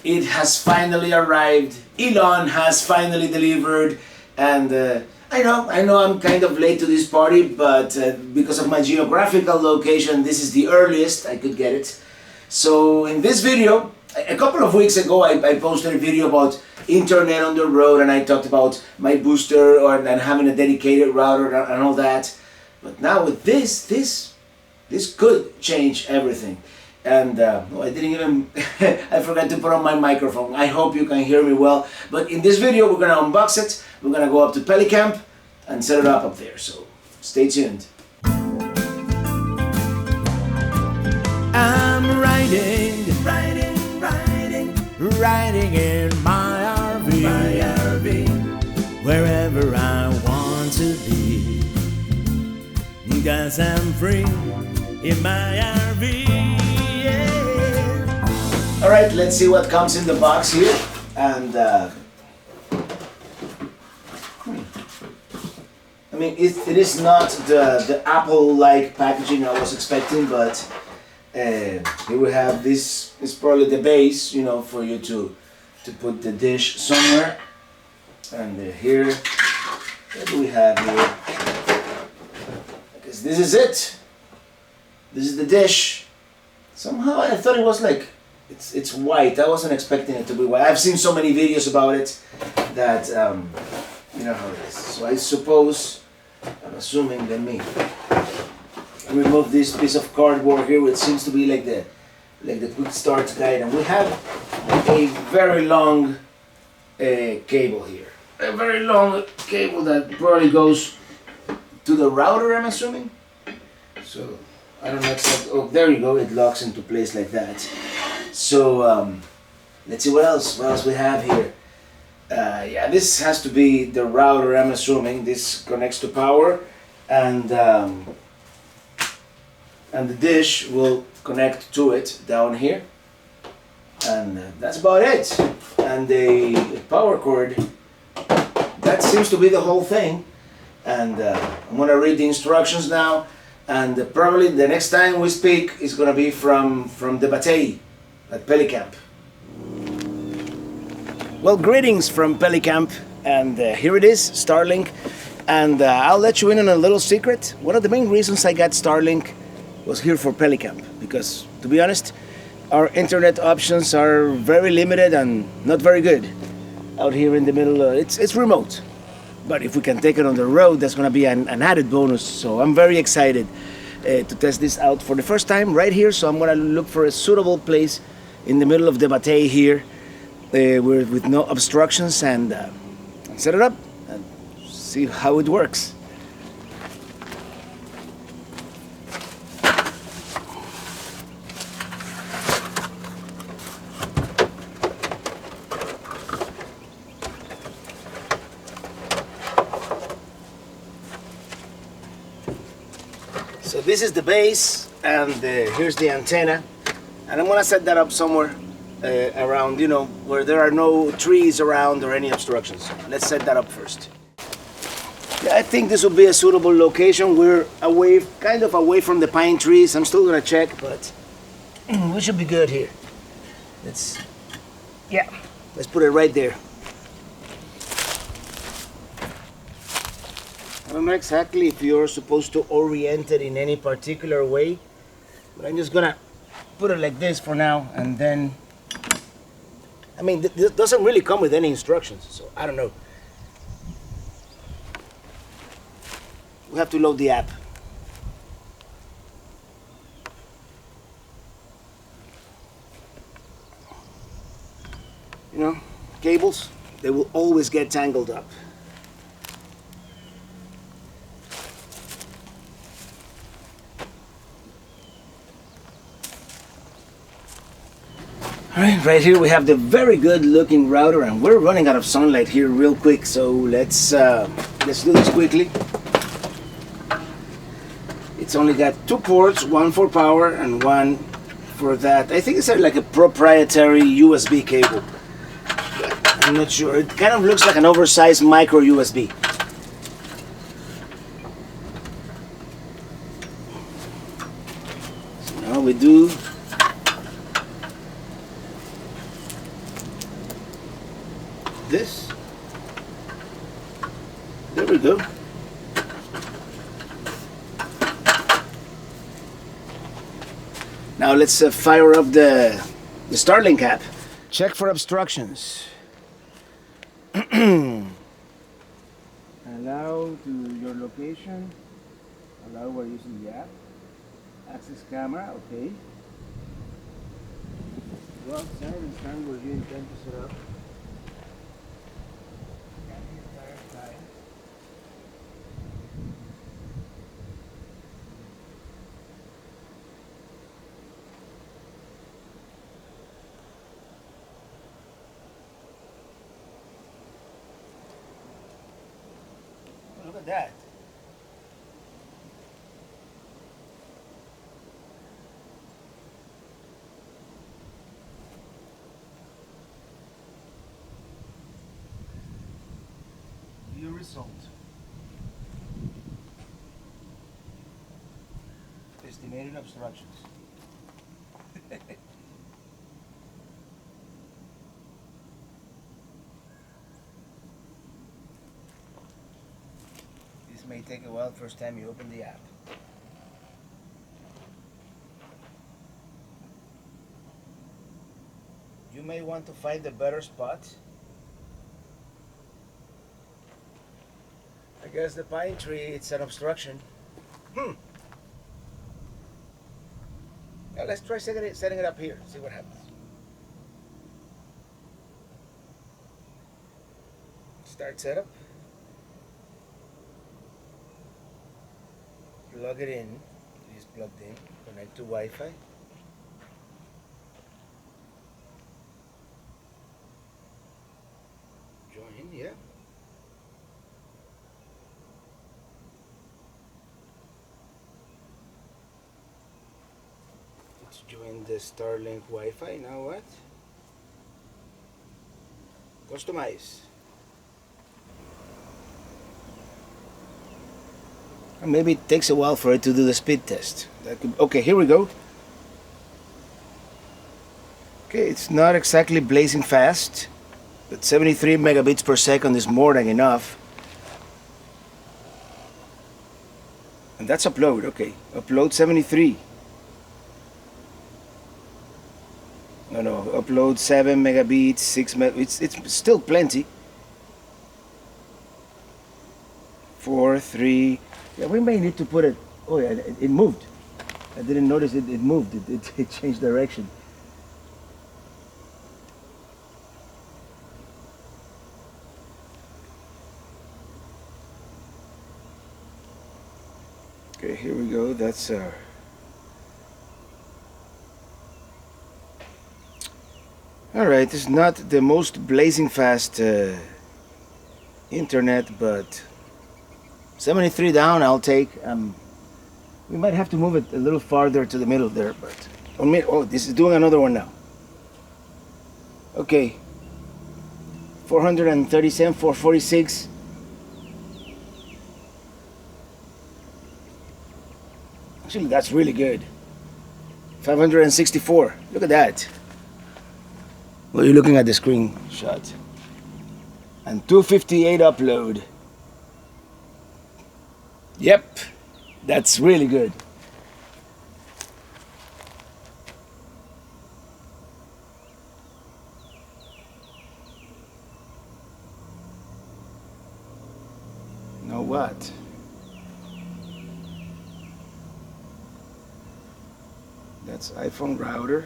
It has finally arrived. Elon has finally delivered, and I know I'm kind of late to this party, but because of my geographical location, this is the earliest I could get it. So in this video, a couple of weeks ago, I posted a video about internet on the road, and I talked about my booster and having a dedicated router and all that. But now with this could change everything. And I didn't even, I forgot to put on my microphone. I hope you can hear me well. But in this video, we're gonna unbox it. We're gonna go up to Pelicamp and set it up there. So stay tuned. I'm riding in my RV, wherever I want to be. 'Cause I'm free in my RV. Alright, let's see what comes in the box here. And I mean, it is not the Apple-like packaging I was expecting, but here we have this. Is probably the base, you know, for you to put the dish somewhere. And here, what do we have here? I guess this is it. This is the dish. Somehow I thought it was like it's white. I wasn't expecting it to be white. I've seen so many videos about it that you know how it is. So I suppose, I'm assuming, let me remove this piece of cardboard here, which seems to be like the quick start guide, and we have a very long cable here. A very long cable that probably goes to the router, I'm assuming. So I don't know exactly. Oh, there you go. It locks into place like that. So let's see what else we have here. Yeah, this has to be the router, I'm assuming. This connects to power, and the dish will connect to it down here, and that's about it. And the power cord, that seems to be the whole thing. And I'm gonna read the instructions now, and probably the next time we speak is gonna be from the Batey at Pelicamp. Well, greetings from Pelicamp, and here it is, Starlink. And I'll let you in on a little secret. One of the main reasons I got Starlink was here for Pelicamp, because to be honest, our internet options are very limited and not very good out here in the middle. It's remote, but if we can take it on the road, that's going to be an added bonus. So I'm very excited to test this out for the first time right here. So I'm going to look for a suitable place in the middle of the Batey here, with no obstructions, and set it up and see how it works. So this is the base, and here's the antenna, and I'm gonna set that up somewhere around, you know, where there are no trees around or any obstructions. Let's set that up first. Yeah, I think this will be a suitable location. We're away, kind of away from the pine trees. I'm still gonna check, but we should be good here. Let's put it right there. I don't know exactly if you're supposed to orient it in any particular way, but I'm just gonna put it like this for now, and then, I mean, this doesn't really come with any instructions, so I don't know. We have to load the app. You know, cables, they will always get tangled up. Alright, right here we have the very good looking router, and we're running out of sunlight here real quick, so let's do this quickly. It's only got two ports, one for power and one for that. I think it's like a proprietary USB cable. I'm not sure. It kind of looks like an oversized micro USB. So now we do this. There we go. Now let's fire up the Starlink app. Check for obstructions. Allow to your location. Allow while using the app. Access camera, okay. Go outside and stand where you intend to set up. Scan the entire time. Oh, look at that. View result. Estimated obstructions. This may take a while first time you open the app. You may want to find a better spot. I guess the pine tree, it's an obstruction. Now let's try setting it up here, see what happens. Start setup. Plug it in. It is plugged in. Connect to Wi-Fi. Join, yeah. Let's join the Starlink Wi-Fi. Now what? Customize. And maybe it takes a while for it to do the speed test. Okay, here we go. Okay, it's not exactly blazing fast, but 73 megabits per second is more than enough. And that's upload, okay. Upload 73. No, upload 7 megabits, 6 megabits. It's still plenty. 4, 3. Yeah, we may need to put it. Oh yeah, it moved. I didn't notice it moved. It changed direction. Okay, here we go. That's alright, it's not the most blazing fast internet, but 73 down I'll take. We might have to move it a little farther to the middle there, but oh, this is doing another one now. Okay, 437, 446. Actually, that's really good. 564. Look at that. Well, you're looking at the screenshot. And 258 upload. Yep, that's really good. Now what? That's iPhone router.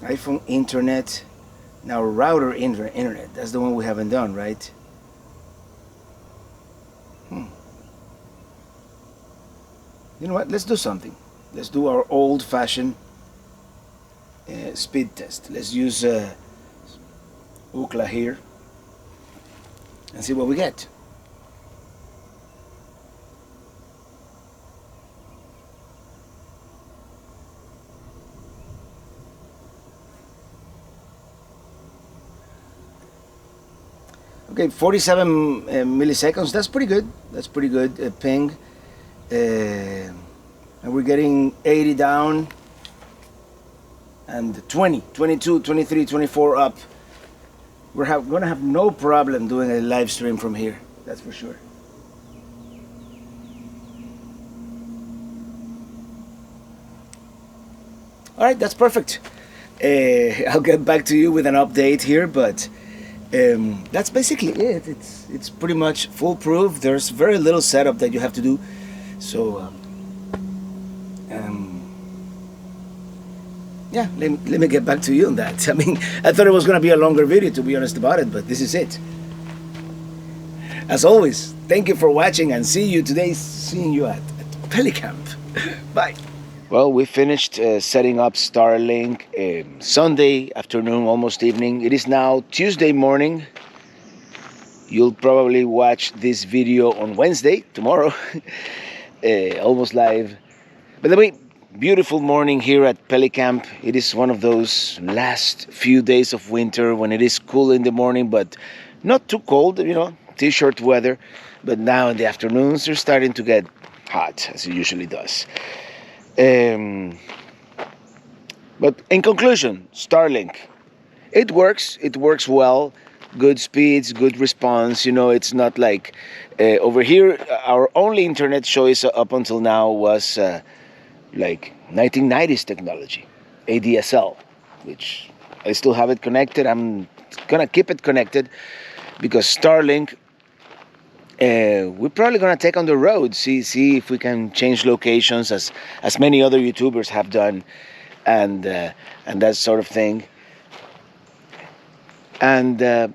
iPhone internet. Now router internet. That's the one we haven't done, right? You know what? Let's do something. Let's do our old-fashioned speed test. Let's use Ookla here and see what we get. Okay, 47 milliseconds. That's pretty good. That's pretty good ping. And we're getting 80 down. and 20, 22, 23, 24 up, we're gonna have no problem doing a live stream from here. That's for sure. All right, that's perfect. I'll get back to you with an update here, but that's basically it. It's pretty much foolproof. There's very little setup that you have to do. So yeah, let me get back to you on that. I mean, I thought it was gonna be a longer video, to be honest about it, but this is it. As always, thank you for watching, and seeing you at Pelicamp. Bye. Well, we finished setting up Starlink Sunday afternoon, almost evening. It is now Tuesday morning. You'll probably watch this video on Wednesday, tomorrow, almost live. By the way, beautiful morning here at Pelicamp. It is one of those last few days of winter when it is cool in the morning, but not too cold, t-shirt weather. But now in the afternoons, they're starting to get hot, as it usually does. But in conclusion, Starlink, it works well, good speeds, good response. It's not like over here, our only internet choice up until now was like 1990s technology, ADSL, which I still have it connected. I'm gonna keep it connected because Starlink, we're probably gonna take on the road, see if we can change locations as many other YouTubers have done, and that sort of thing. And the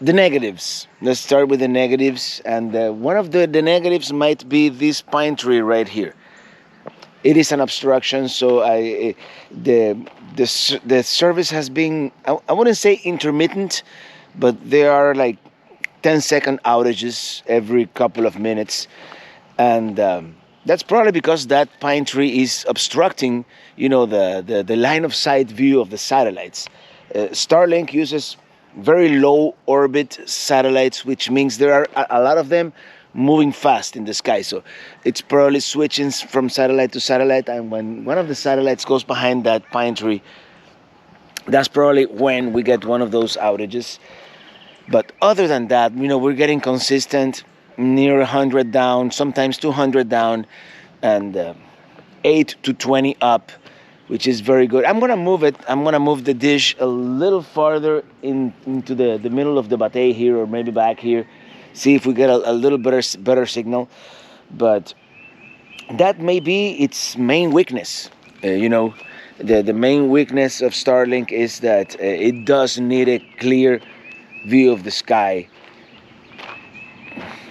negatives. Let's start with the negatives, and one of the negatives might be this pine tree right here. It is an obstruction, so the service has been, I wouldn't say intermittent, but there are like 10-second outages every couple of minutes, and that's probably because that pine tree is obstructing, the line of sight view of the satellites. Starlink uses very low orbit satellites, which means there are a lot of them moving fast in the sky. So it's probably switching from satellite to satellite, and when one of the satellites goes behind that pine tree, that's probably when we get one of those outages. But other than that, we're getting consistent, near 100 down, sometimes 200 down, and 8 to 20 up, which is very good. I'm gonna move it. I'm gonna move the dish a little farther into the middle of the batey here, or maybe back here. See if we get a little better signal. But that may be its main weakness. The main weakness of Starlink is that it does need a clear view of the sky.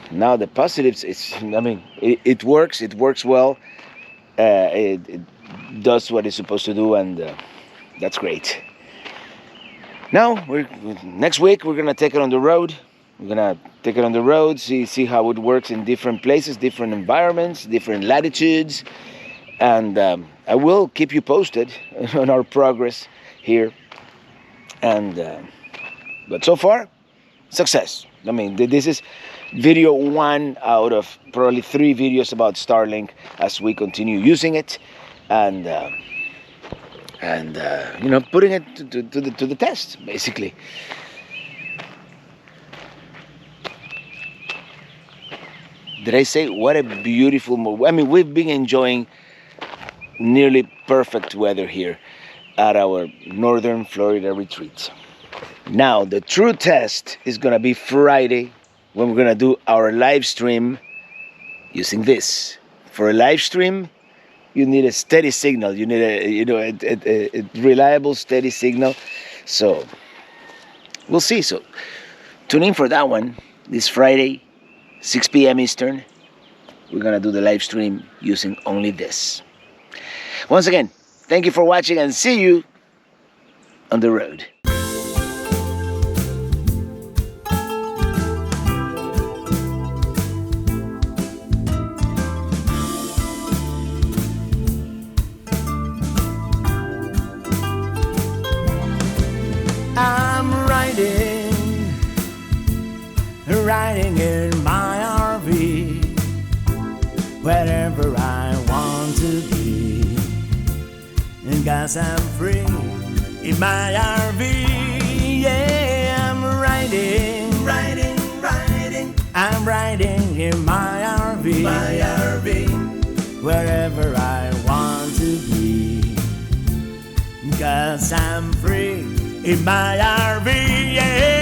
Now the positives, it works well. It does what it's supposed to do, and that's great. Now next week we're gonna take it on the road. We're gonna take it on the road, see how it works in different places, different environments, different latitudes, and I will keep you posted on our progress here. And but so far, success. This is video 1 out of probably 3 videos about Starlink as we continue using it, and putting it to the test, basically. Did I say what a beautiful morning? We've been enjoying nearly perfect weather here at our northern Florida retreat. Now, the true test is going to be Friday, when we're going to do our live stream using this. For a live stream, you need a steady signal. You need a reliable, steady signal. So, we'll see. So, tune in for that one this Friday, 6 p.m. Eastern. We're going to do the live stream using only this. Once again, thank you for watching, and see you on the road. I'm riding in my RV, wherever I want to be, and got 'cause I'm free in my RV. Yeah, I'm riding, riding, riding. I'm riding in my RV, wherever I want to be. 'Cause I'm free in my RV. Yeah.